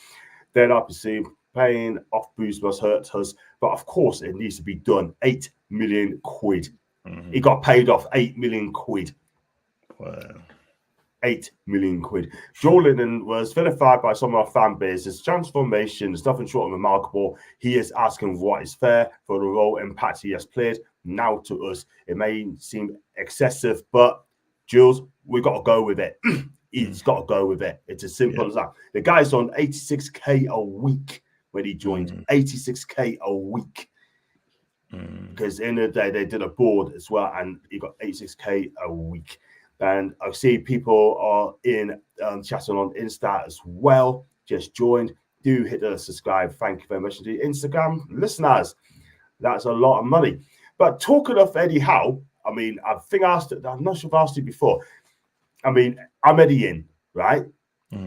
Then I perceive paying off Bruce must hurt us. But of course, it needs to be done. 8 million quid. He got paid off 8 million quid. Wow. 8 million quid. Joelinton was vilified by some of our fan base. His transformation is nothing short of remarkable. He is asking what is fair for the role impact he has played. Now to us, it may seem excessive, but Jules, we got to go with it. He's got to go with it. It's as simple as that. The guy's on 86k a week when he joined. 86k a week. Because in the day they did a board as well, and he got 86k a week. And I see people are in chatting on Insta as well. Just joined. Do hit the subscribe. Thank you very much to the Instagram listeners. That's a lot of money. But talking of Eddie Howe, I mean, I think I'm not sure if I asked you before. I mean, I'm Eddie in, right?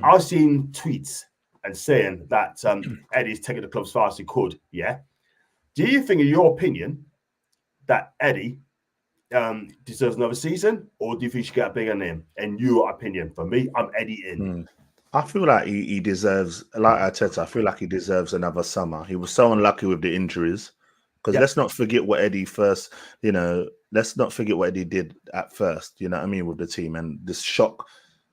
I've seen tweets and saying that Eddie's taking the club as far as he could. Yeah. Do you think, in your opinion, that Eddie deserves another season, or do you think he should get a bigger name? In your opinion, for me, I'm Eddie in. I feel like he deserves, like Arteta, I feel like he deserves another summer. He was so unlucky with the injuries. Because let's not forget what Eddie let's not forget what Eddie did at first, you know what I mean, with the team, and this shock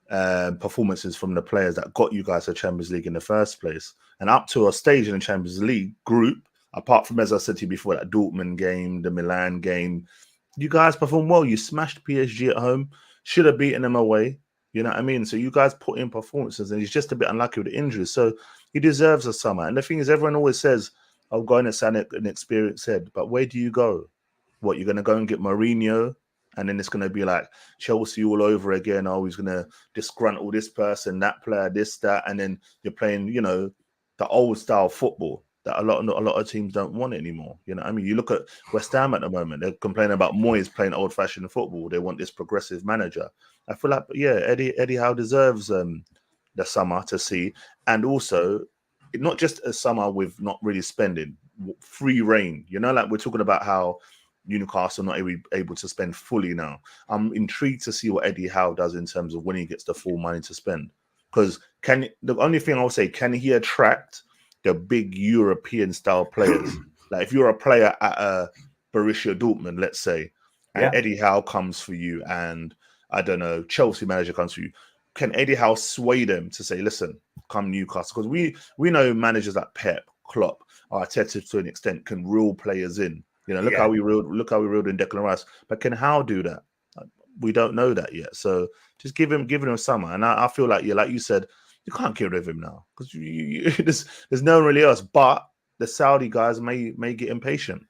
performances from the players that got you guys to Champions League in the first place. And up to a stage in the Champions League group, apart from, as I said to you before, that Dortmund game, the Milan game, you guys performed well. You smashed PSG at home, should have beaten them away, you know what I mean? So you guys put in performances, and he's just a bit unlucky with the injuries. So he deserves a summer. And the thing is, everyone always says, I'll go and sign an experienced head. But where do you go? What, you're going to go and get Mourinho? And then it's going to be like Chelsea all over again. Oh, he's going to disgruntle this person, that player, this, that. And then you're playing, the old style football that a lot of teams don't want anymore. You know what I mean? You look at West Ham at the moment. They're complaining about Moyes playing old-fashioned football. They want this progressive manager. I feel like, Eddie Howe deserves the summer to see. And also, not just a summer with not really spending, free reign. Like we're talking about how Newcastle not able to spend fully now. I'm intrigued to see what Eddie Howe does in terms of when he gets the full money to spend. Because the only thing I'll say, can he attract the big European style players? Like if you're a player at a Borussia Dortmund, let's say, and Eddie Howe comes for you, and I don't know, Chelsea manager comes for you, can Eddie Howe sway them to say, listen, come Newcastle? Because we know managers like Pep, Klopp, Arteta to an extent can reel players in. You know, look how we reeled in Declan Rice. But can Howe do that? We don't know that yet. So just give him summer. And I feel like, like you said, you can't get rid of him now because there's no one really else. But the Saudi guys may get impatient.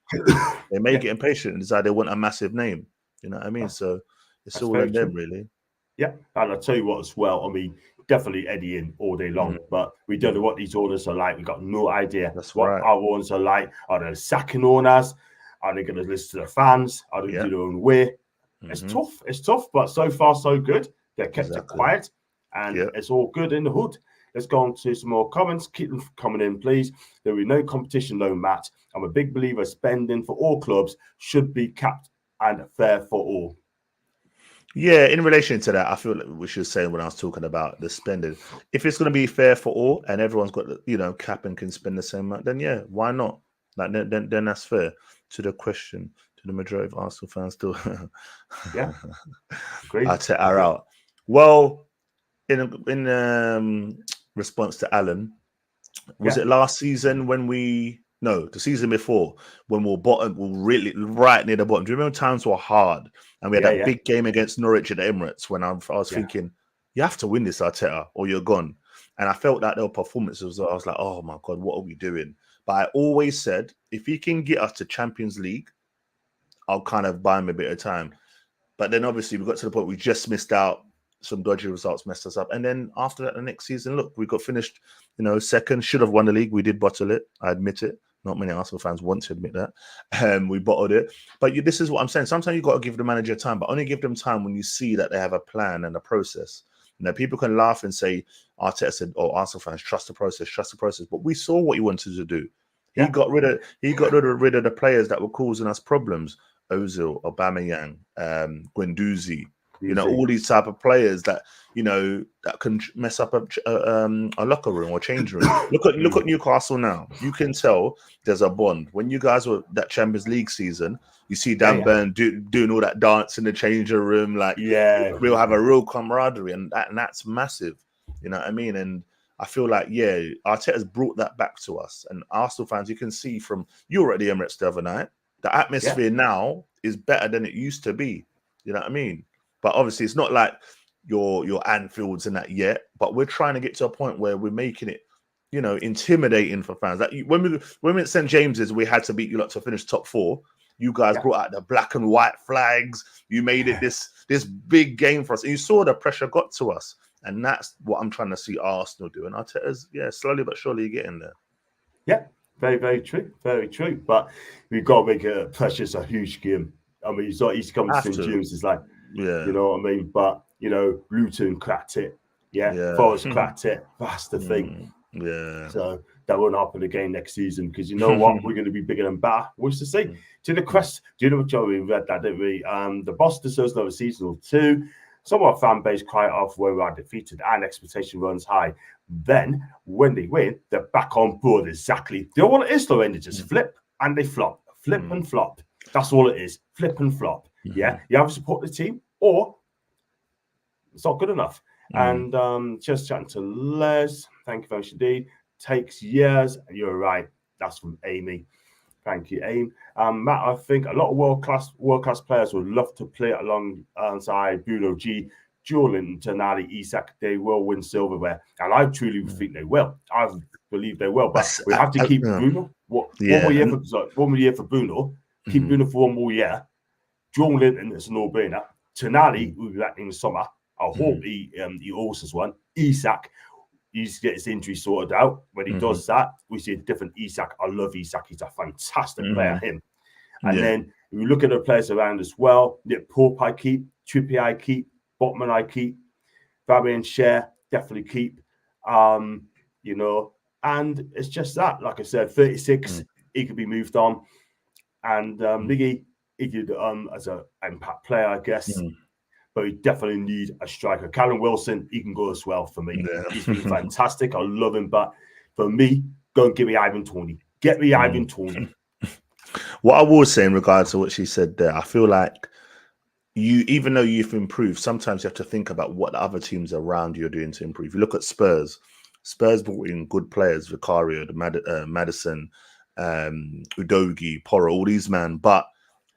They may get impatient and decide they want a massive name. You know what I mean? So it's all in them, really. Yeah, and I'll tell you what as well. I mean, definitely Eddie in all day long, but we don't know what these owners are like. We've got no idea what our owners are like. Are they sacking owners? Are they going to listen to the fans? Are they do their own way? It's tough. It's tough, but so far so good. They kept it quiet, and it's all good in the hood. Let's go on to some more comments. Keep them coming in, please. There will be no competition, no Matt. I'm a big believer spending for all clubs should be capped and fair for all. Yeah, in relation to that, I feel like we should say when I was talking about the spending, if it's going to be fair for all and everyone's got, cap and can spend the same amount, then yeah, why not? Like then that's fair. To the question, to the majority of Arsenal fans still. Yeah, great. I'll take her out. Well, in response to Alan, was it last season when the season before when we were really right near the bottom? Do you remember times were hard and we had that big game against Norwich at the Emirates when I was thinking, you have to win this, Arteta, or you're gone. And I felt like their performances, I was like, oh my God, what are we doing? But I always said, if he can get us to Champions League, I'll kind of buy him a bit of time. But then obviously we got to the point we just missed out. Some dodgy results messed us up. And then after that, the next season, look, we got finished, second. Should have won the league. We did bottle it. I admit it. Not many Arsenal fans want to admit that. We bottled it. But this is what I'm saying. Sometimes you've got to give the manager time, but only give them time when you see that they have a plan and a process. People can laugh and say, Arteta said, oh, Arsenal fans, trust the process. But we saw what he wanted to do. He got rid of the players that were causing us problems. Ozil, Aubameyang, Guendouzi, all these type of players that that can mess up a locker room or change room. Look at Newcastle now. You can tell there's a bond. When you guys were that Champions League season, you see Dan Burn doing all that dance in the changing room. Like, we'll have a real camaraderie, and that's massive. You know what I mean? And I feel like, Arteta's brought that back to us. And Arsenal fans, you can see you were at the Emirates the other night. The atmosphere now is better than it used to be. You know what I mean? But obviously, it's not like your Anfields and that yet. But we're trying to get to a point where we're making it, intimidating for fans. Like when we were at St James's, we had to beat you lot to finish top 4. You guys brought out the black and white flags. You made it this big game for us. And you saw the pressure got to us. And that's what I'm trying to see Arsenal do. And Arteta's, slowly but surely getting there. Yeah, very, very true. Very true. But we've got to make it precious a huge game. I mean, it's not easy coming to St. James. It's like, you know what I mean? But, Luton cracked it. Forest cracked it. That's the thing. Yeah. So that won't happen again next season because you know what? We're going to be bigger than better. What's to say? To the quest, do you know what, Joe? We read that, didn't we? The boss deserves another season or two. Some of our fan base cry off where we are defeated and expectation runs high. Then, when they win, they're back on board. Exactly. You know what it is, though, and they just flip and they flop. Flip and flop. That's all it is. Flip and flop. Yeah. You either support the team or it's not good enough. And just chatting to Les. Thank you very much indeed. Takes years. You're right. That's from Amy. Thank you, Aim. Matt, I think a lot of world-class players would love to play alongside Bruno G, Joelinton, Tonali, Isak. They will win silverware. And I truly think they will. I believe they will. But we have to keep Bruno. One more year for Bruno. Keep Bruno for one more year. Joelinton is a no-brainer. Tonali will be back in the summer. I hope he also has one. Isak, he needs to get his injury sorted out. When he does that, we see a different Isak. I love Isak. He's a fantastic player, him. And then if we look at the players around as well, Pope I keep, Trippier I keep, Botman I keep, Fabian Schär definitely keep. And it's just that. Like I said, 36, he could be moved on. And Miggy, he could as an impact player, I guess. But we definitely need a striker. Callum Wilson, he can go as well for me. Yeah. He's been fantastic. I love him. But for me, go and give me Ivan Toney. Get me Ivan Toney. What I will say in regards to what she said there, I feel like, even though you've improved, sometimes you have to think about what the other teams around you are doing to improve. You look at Spurs. Spurs brought in good players, Vicario, Madison, Udogi, Porro, all these men, but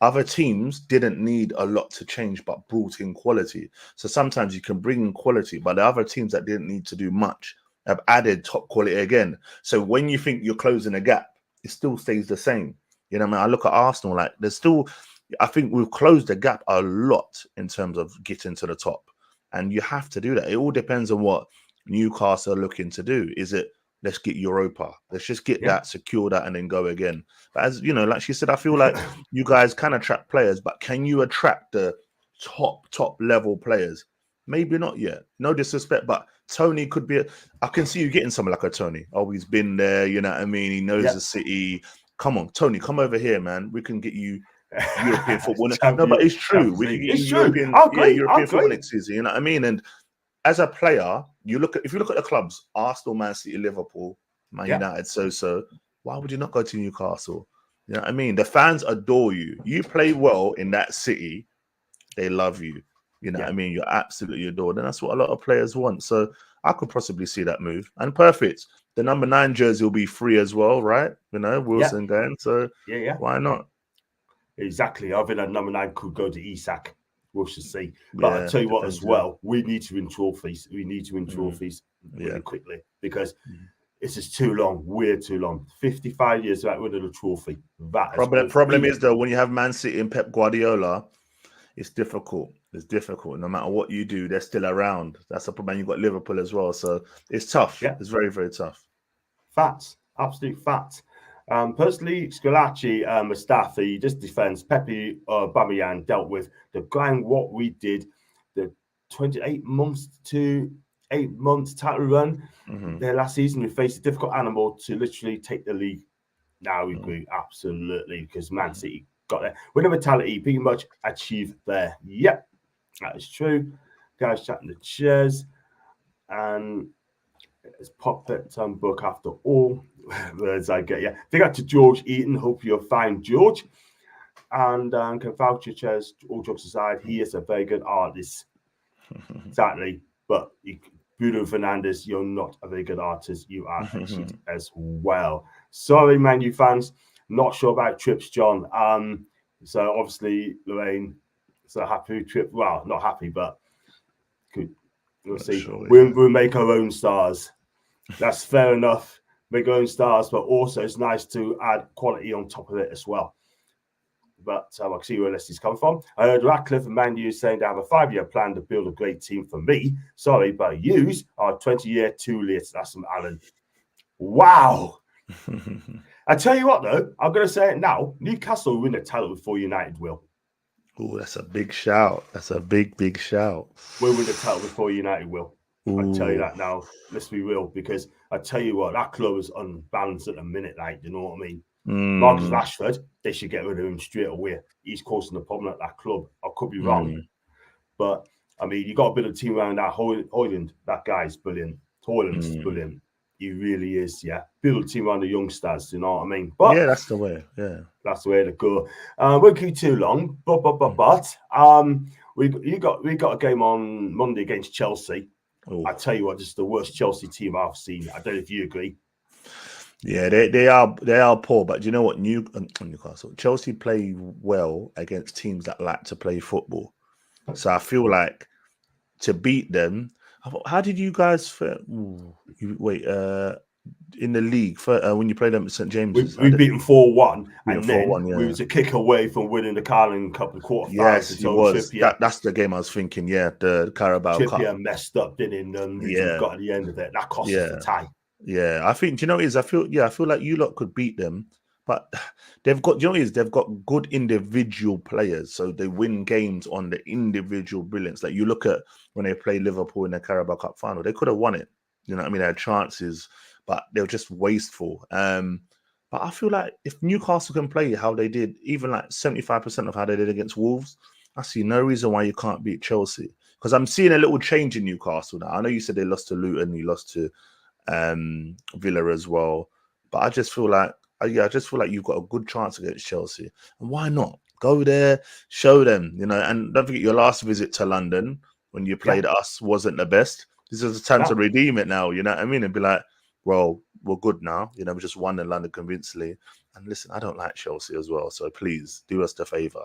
other teams didn't need a lot to change, but brought in quality. So sometimes you can bring in quality, but the other teams that didn't need to do much have added top quality again. So when you think you're closing a gap, it still stays the same. You know what I mean? I look at Arsenal, like there's still, I think we've closed the gap a lot in terms of getting to the top. And you have to do that. It all depends on what Newcastle are looking to do. Is it, let's get Europa, let's just get that, secure that, and then go again. But as you know, like she said, I feel like you guys can attract players, but can you attract the top level players? Maybe not yet. No disrespect, but Tony could be. I can see you getting someone like a Tony. Oh, he's been there. You know what I mean? He knows the city. Come on, Tony, come over here, man. We can get you European football. No, but it's true. We can get you European, European football next season. You know what I mean? And as a player, if you look at the clubs, Arsenal, Man City, Liverpool, Man United, so why would you not go to Newcastle? You know what I mean? The fans adore you. You play well in that city, they love you. You know what I mean? You're absolutely adored. And that's what a lot of players want. So I could possibly see that move. And perfect. The number 9 jersey will be free as well, right? You know, Wilson going. So why not? Exactly. I think that number 9 could go to Isak. We'll just see. But I tell you what, as well, we need to win trophies. We need to win trophies really quickly because this is too long. We're too long. 55 years without winning a trophy. Problem is though, when you have Man City and Pep Guardiola, it's difficult. It's difficult. No matter what you do, they're still around. That's a problem. You've got Liverpool as well, so it's tough. It's very, very tough. Facts, absolute facts. Personally, Scolacci, Mustafi, just defense, Pepe, Aubameyang dealt with the grind. What we did, the 28 months to 8 months title run. Their last season, we faced a difficult animal to literally take the league. Now we agree, absolutely, because Man City got there. With the mentality, pretty much achieved there. Yep, that is true. Guys chatting the chairs, and it's pop it book after all. Words I get, Big up to George Eaton. Hope you're fine, George. And can vouch your chairs, all jokes aside, he is a very good artist. Exactly. But Bruno Fernandes, you're not a very good artist. You are a cheat as well. Sorry, Man U fans. Not sure about trips, John. So obviously, Lorraine, so happy trip. Well, not happy, but we'll see. Sure, we'll make our own stars. That's fair enough. Make our own stars, but also it's nice to add quality on top of it as well. But I can see where Leslie's come from. I heard Ratcliffe and Man U saying they have a 5-year plan to build a great team for me. Sorry, but yous are 20-year too late. That's from Alan. Wow. I tell you what, though, I'm going to say it now. Newcastle will win the title before United will. Oh, that's a big shout. That's a big shout. We'll win the title before United will. I'll tell you that now. Let's be real, because I tell you what, that club is unbalanced at the minute, like, you know what I mean? Marcus Rashford, they should get rid of him straight away. He's causing the problem at that club. I could be wrong. But, I mean, you got to build a team around that. Højlund, that guy's brilliant. Højlund's brilliant. He really is, Build a team around the youngsters, you know what I mean? But that's the way, That's the way to go. Won't keep too long, but we got a game on Monday against Chelsea. I tell you what, this is the worst Chelsea team I've seen. I don't know if you agree. Yeah, they are poor, but do you know what? Newcastle, Chelsea play well against teams that like to play football. So I feel like to beat them. How did you guys in the league when you played them at St James's? We beat them 4-1, and then we was a kick away from winning the Carling Cup in quarterfinals. Yes, he was. That's the game I was thinking. Yeah, the Carabao Cup. Trippier messed up, didn't he? Got at the end of it. That cost us the tie. Yeah, I think. Do you know what it is? I feel like you lot could beat them, but they've got. Do you know what it is? They've got good individual players, so they win games on the individual brilliance. Like you look at when they play Liverpool in the Carabao Cup final, they could have won it. You know what I mean? They had chances, but they were just wasteful. But I feel like if Newcastle can play how they did, even like 75% of how they did against Wolves, I see no reason why you can't beat Chelsea. Because I'm seeing a little change in Newcastle now. I know you said they lost to Luton, you lost to Villa as well, but I just feel like you've got a good chance against Chelsea. And why not? Go there, show them, you know. And don't forget your last visit to London when you played us wasn't the best. This is the time to redeem it now, you know what I mean? And be like, well, we're good now. You know, we just won in London convincingly. And listen, I don't like Chelsea as well, so please do us the favour.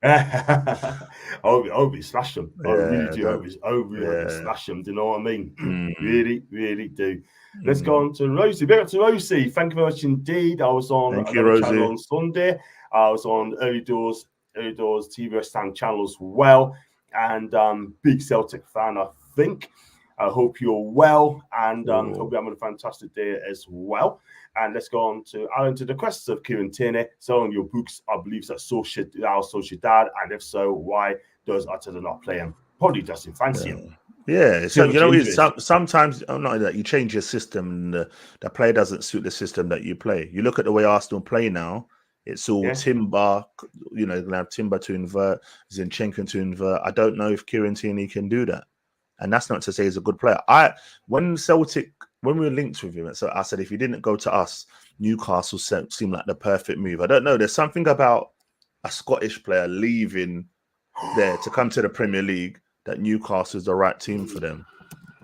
I hope we smash them. I really do. Don't- Hope we smash them. Do you know what I mean? Really, really do. Let's go on to Rosie. Big up to Rosie. Thank you very much indeed. I was on another channel on Sunday. I was on Early Doors TV West Ham channel as well. And big Celtic fan, I think. I hope you're well, and hope you're having a fantastic day as well. And let's go on to Alan, to the questions of Kieran Tierney. Selling your books, I believe, that Sociedad, and if so, why does Arteta not play him? Probably just in fancy him. Yeah, so you know, sometimes not that you change your system, and the player doesn't suit the system that you play. You look at the way Arsenal play now; it's all Timber. You know, they're gonna have Timber to invert, Zinchenko to invert. I don't know if Kieran Tierney can do that. And that's not to say he's a good player. When we were linked with him, so I said if he didn't go to us, Newcastle seemed like the perfect move. I don't know. There's something about a Scottish player leaving there to come to the Premier League that Newcastle is the right team for them.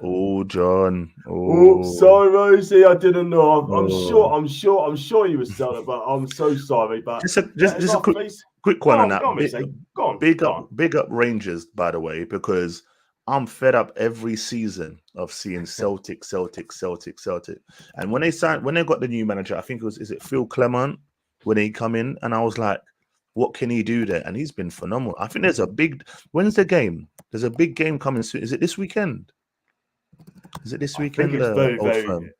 Oh, John. Oh, sorry, Rosie. I didn't know. I'm sure you were selling, but I'm so sorry. But just a quick one on that. Big up Rangers, by the way, because I'm fed up every season of seeing Celtic. And when they got the new manager, I think is it Phil Clement when he come in, and I was like, what can he do there? And he's been phenomenal. I think when's the game? There's a big game coming soon. Is it this weekend? Is it this weekend? It's very, very,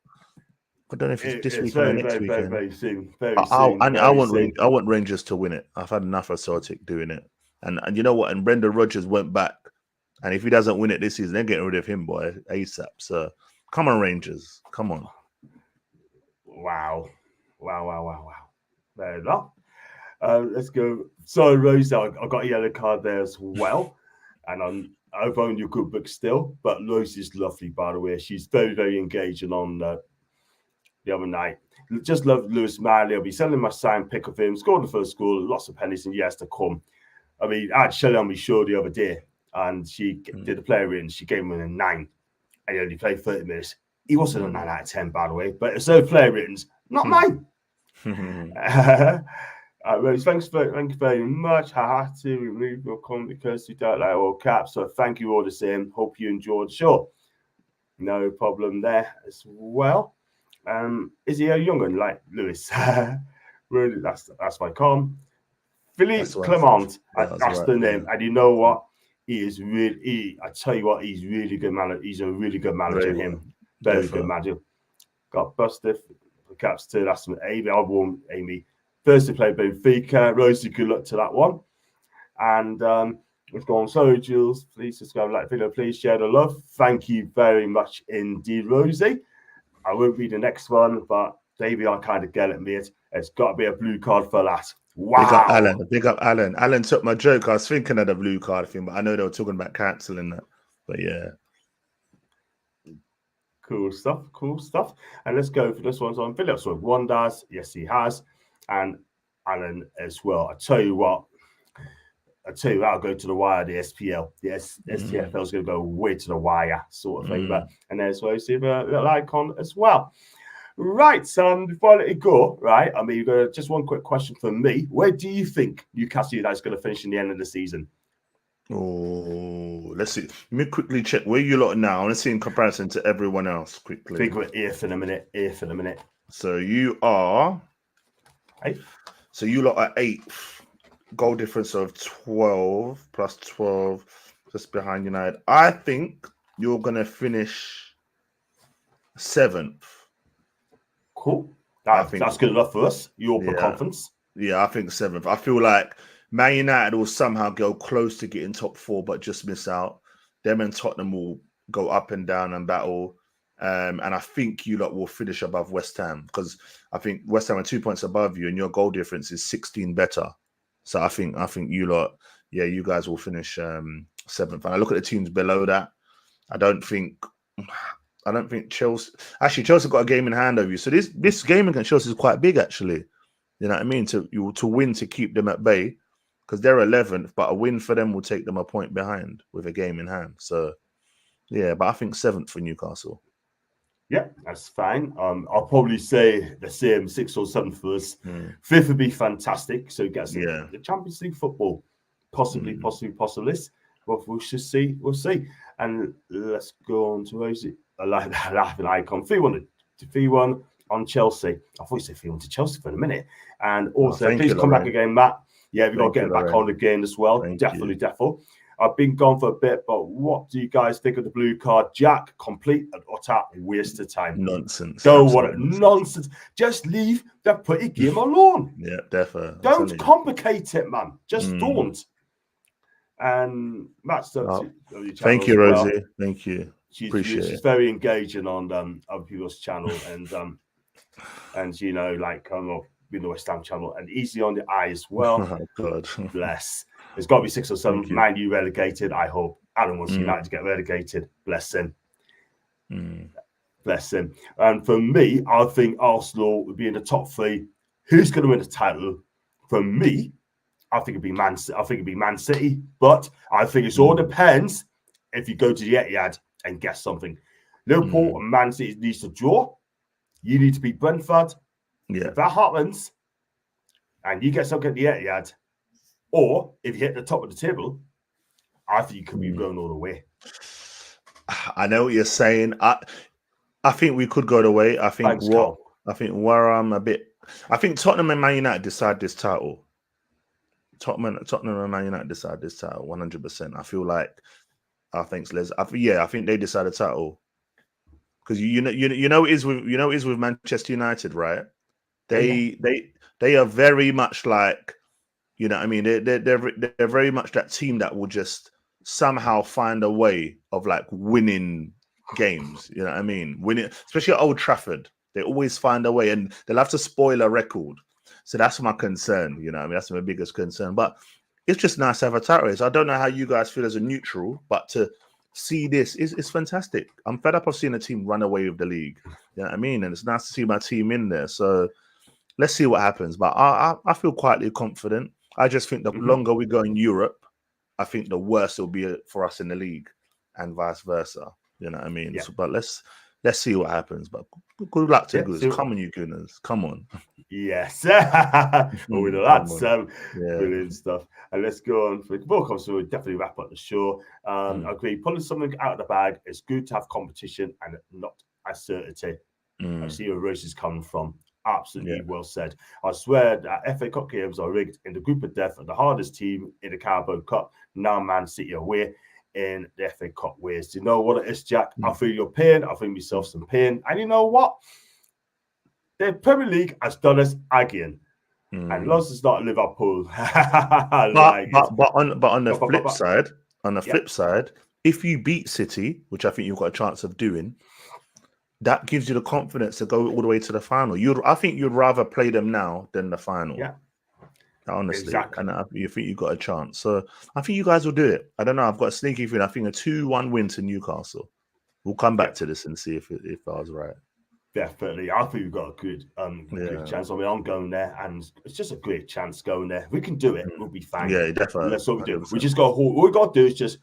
I don't know if it's this weekend or next weekend. Very soon. I want Rangers to win it. I've had enough of Celtic doing it. And you know what? And Brendan Rodgers went back. And if he doesn't win it this season, they're getting rid of him, boy, ASAP. So come on, Rangers. Come on. Wow. Fair enough. Let's go. So, Rose, I got a yellow card there as well. And I've owned your good book still. But Rose is lovely, by the way. She's very, very engaging on the other night. Just love Lewis Manley. I'll be selling my signed pick of him. Scored the first goal. Lots of pennies and years to come. I mean, I had Shelley on my show the other day. And she did the player rating. She gave him a 9. And he only played 30 minutes. He wasn't a 9 out of 10, by the way. But it's so player ratings, not mine. Rose, thank you very much. I had to remove your comment because you don't like all caps. So thank you all the same. Hope you enjoyed the show. No problem there as well. Is he a young one like Lewis? Really, that's my com. Philippe Clement. That's the name. And you know what? He is really. I tell you what, he's really good manager. He's a really good manager. Very good manager. Got busted for caps too. That's Amy. I won Amy. Thursday played Benfica. Rosie, good luck to that one. And we've gone. So, Jules, please subscribe, like the video. Please share the love. Thank you very much indeed, Rosie. I won't read the next one, but Davey, I kind of get it, mate. It's got to be a blue card for that. Wow. Big up Alan. Alan took my joke. I was thinking of the blue card thing, but I know they were talking about cancelling that. But yeah. Cool stuff. And let's go for this one. So Phillips with one does. Yes, he has. And Alan as well. I tell you what, I'll go to the wire, the SPL. The STFL is going to go way to the wire, sort of thing. And there's where you see the little icon as well. Right, before I let you go, right, I mean, you've got just one quick question for me. Where do you think Newcastle United is going to finish in the end of the season? Oh, let's see. Let me quickly check where you lot now. Let's see in comparison to everyone else quickly. I think we're here for the minute. So you are... So you lot are 8th. Goal difference of 12 plus 12 just behind United. I think you're going to finish 7th. Cool. That's good enough for us. Your conference. Yeah, I think 7th. I feel like Man United will somehow go close to getting top 4, but just miss out. Them and Tottenham will go up and down and battle. And I think you lot will finish above West Ham because I think West Ham are 2 points above you and your goal difference is 16 better. So I think you lot, you guys will finish 7th. And I look at the teams below that. I don't think Chelsea. Actually, Chelsea got a game in hand over you. So this game against Chelsea is quite big, actually. You know what I mean? To win to keep them at bay. because they're 11th, but a win for them will take them a point behind with a game in hand. So, yeah, but I think 7th for Newcastle. Yeah, that's fine. I'll probably say the same, 6th or 7th for us. 5th would be fantastic. So get us the Champions League football, possibly. But we should see. We'll see. And let's go on to Rosie. Laughing icon 3-1 on Chelsea. I thought you said 3-1 to Chelsea for a minute. And also, please come back again, Matt. Yeah, we've got to get him back on again as well. Definitely. I've been gone for a bit, but what do you guys think of the blue card? Jack, complete and utter waste of time. Nonsense. Nonsense. Just leave the pretty game alone. Yeah, definitely. Don't complicate it, man. Just don't. And Matt's thank you, Rosie. Well. Thank you. She's very engaging on other people's channel and you know, like the West Ham channel and easy on the eye as well. Oh, God. Bless. There's got to be 6 or 7. Man U relegated, I hope. Alan wants United to get relegated. Bless him. Bless him. And for me, I think Arsenal would be in the top 3. Who's going to win the title? For me, I think it'd be Man City. But I think it all depends if you go to the Etihad and guess something. Liverpool and Man City needs to draw. You need to beat Brentford. Yeah. If that happens, and you get something at the Etihad, or if you hit the top of the table, I think you could be going all the way. I know what you're saying. I think we could go the way. I think where I'm a bit. I think Tottenham and Man United decide this title. Tottenham and Man United decide this title 100%. I feel like I think they decide the title because you know it is with Manchester United, right? They are very much like, you know what I mean, they're very much that team that will just somehow find a way of like winning games. You know what I mean? Winning, especially at Old Trafford, they always find a way, and they'll have to spoil a record. So that's my concern. You know what I mean? That's my biggest concern. But it's just nice to have a title race. I don't know how you guys feel as a neutral, but to see this is fantastic. I'm fed up of seeing a team run away with the league. You know what I mean? And it's nice to see my team in there. So let's see what happens. But I feel quietly confident. I just think the longer we go in Europe, I think the worse it'll be for us in the league and vice versa. You know what I mean? Yeah. So, but let's see what happens. But good luck to Gooners. Come on, you Gooners. Come on. Yes. We know that's brilliant stuff. And let's go on for more comments. So we'll definitely wrap up the show. I agree. Pulling something out of the bag is good to have competition and not a certainty. I see where Rose is coming from. Absolutely well said. I swear that FA Cup games are rigged in the group of death of the hardest team in the Carabao Cup. Now Man City away in the FA Cup ways. Do you know what it is, Jack? I feel your pain. I feel myself some pain. And you know what? The Premier League has done us again. And lost is not Liverpool. but on the flip side, if you beat City, which I think you've got a chance of doing, that gives you the confidence to go all the way to the final. I think you'd rather play them now than the final. Yeah. Honestly. Exactly. And you think you've got a chance. So I think you guys will do it. I don't know. I've got a sneaky feeling. I think a 2-1 win to Newcastle. We'll come back to this and see if I was right. Definitely. I think we've got a good chance. I mean, I'm going there, and it's just a great chance going there. We can do it. We'll be fine. Yeah, definitely. And that's what we do. We just got to hold. All we got to do is just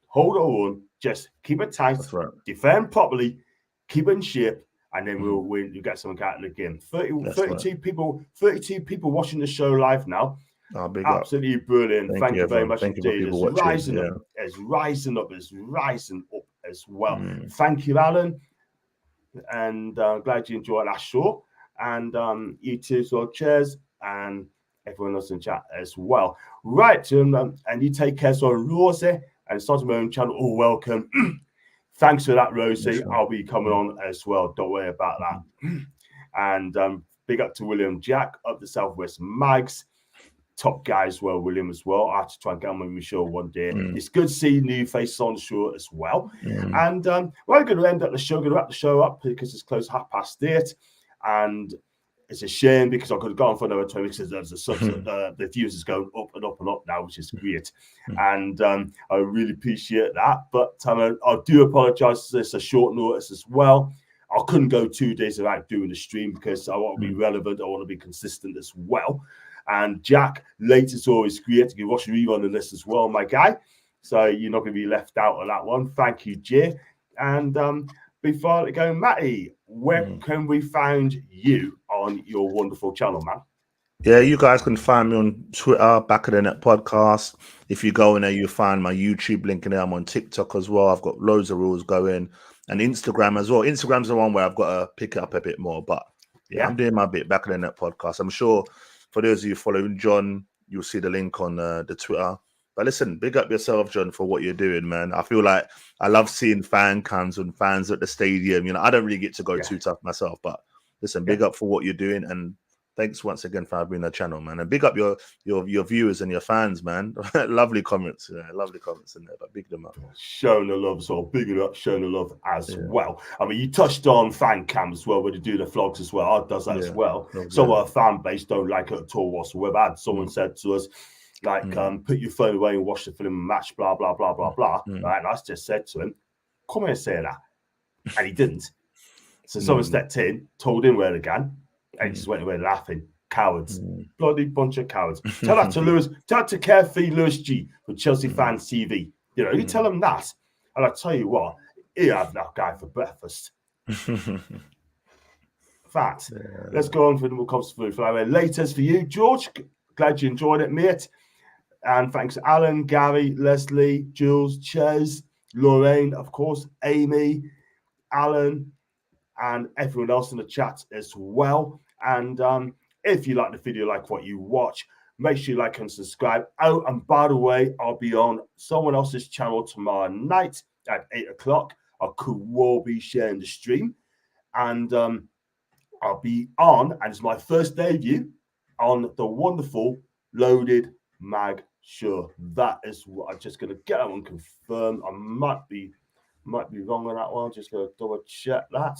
hold our own, just keep it tight, defend properly, keep it in shape, and then we'll win. You get something out of the game. 32 people watching the show live now. Absolutely brilliant. Thank you very much indeed. It's rising up. It's rising up. It's rising up as well. Thank you, Alan. And glad you enjoyed our show. And you too, so cheers. And everyone else in chat as well. Right. And you take care. So Rosie and starting my own channel. Oh, welcome. Thanks for that, Rosie. Sure. I'll be coming on as well. Don't worry about that. And big up to William Jack up the Southwest Mags. Top guy as well, William as well. I have to try and get on with my show one day. It's good to see new faces on the show as well. And we're going to end up the show, going to wrap the show up because it's close 8:30. And it's a shame because I could have gone for another 20 minutes because the views is going up and up and up now, which is great. And I really appreciate that. But I do apologize. It's a short notice as well. I couldn't go 2 days without doing the stream because I want to be relevant. I want to be consistent as well. And Jack, latest always great to give us a read on the list as well, my guy. So you're not going to be left out on that one. Thank you, Jay. And before I go, Matty, where can we find you on your wonderful channel, man? Yeah, you guys can find me on Twitter, Back of the Net Podcast. If you go in there, you'll find my YouTube link in there. I'm on TikTok as well. I've got loads of rules going, and Instagram as well. Instagram's the one where I've got to pick it up a bit more, but yeah, I'm doing my bit. Back of the Net Podcast. I'm sure for those of you following John, you'll see the link on the Twitter. But listen, big up yourself, John, for what you're doing, man. I feel like I love seeing fan cams and fans at the stadium. You know, I don't really get to go too tough myself, but listen, big up for what you're doing, and thanks once again for having the channel, man. And big up your viewers and your fans, man. Lovely comments, lovely comments in there, but big them up. Showing the love, so big it up, showing the love as well. I mean, you touched on fan cam as well, where they do the vlogs as well. Art does that as well. Some of our fan base don't like it at all whatsoever. I had someone said to us, like, put your phone away and watch the film match, blah, blah, blah, blah, blah. Right? And I just said to him, come here and say that. And he didn't. So someone stepped in, told him where again, and he just went away laughing. Cowards. Bloody bunch of cowards. Tell that to Lewis, tell that to Carefree Lewis G from Chelsea Fans TV. You know, you tell him that, and I tell you what, he'll have that guy for breakfast. Fact. Let's go on for the more comfortable flyway. Latest for you, George. Glad you enjoyed it, mate. And thanks to Alan, Gary, Leslie, Jules, Ches, Lorraine, of course, Amy, Alan, and everyone else in the chat as well. And if you like the video, like what you watch, make sure you like and subscribe. Oh, and by the way, I'll be on someone else's channel tomorrow night at 8 o'clock. I could well be sharing the stream. And I'll be on, and it's my first debut on the wonderful Loaded Mag Show. That is what I'm just going to get on and confirm. I might be wrong on that one. I'm just going to double check that.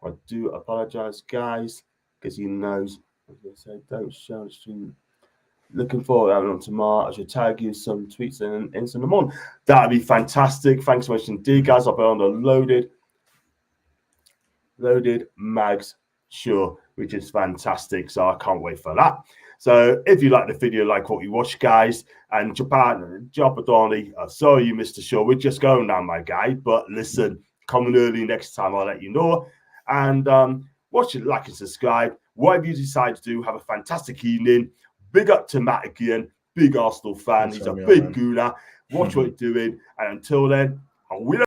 I do apologize, guys, because he knows. I was going to say, don't share the stream. Looking forward to having on tomorrow. I should tag you some tweets and in the morning. That'd be fantastic. Thanks so much indeed, guys. I'll be on the Loaded Mags Show, which is fantastic. So I can't wait for that. So if you like the video, like what you watch, guys, and Japan, Japadoni, sorry you missed the show. We're just going now, my guy. But listen, coming early next time, I'll let you know. And watch it, like and subscribe. Whatever you decide to do, have a fantastic evening. Big up to Matt again, big Arsenal fan. He's a big gooner. Watch what you're doing. And until then, I will.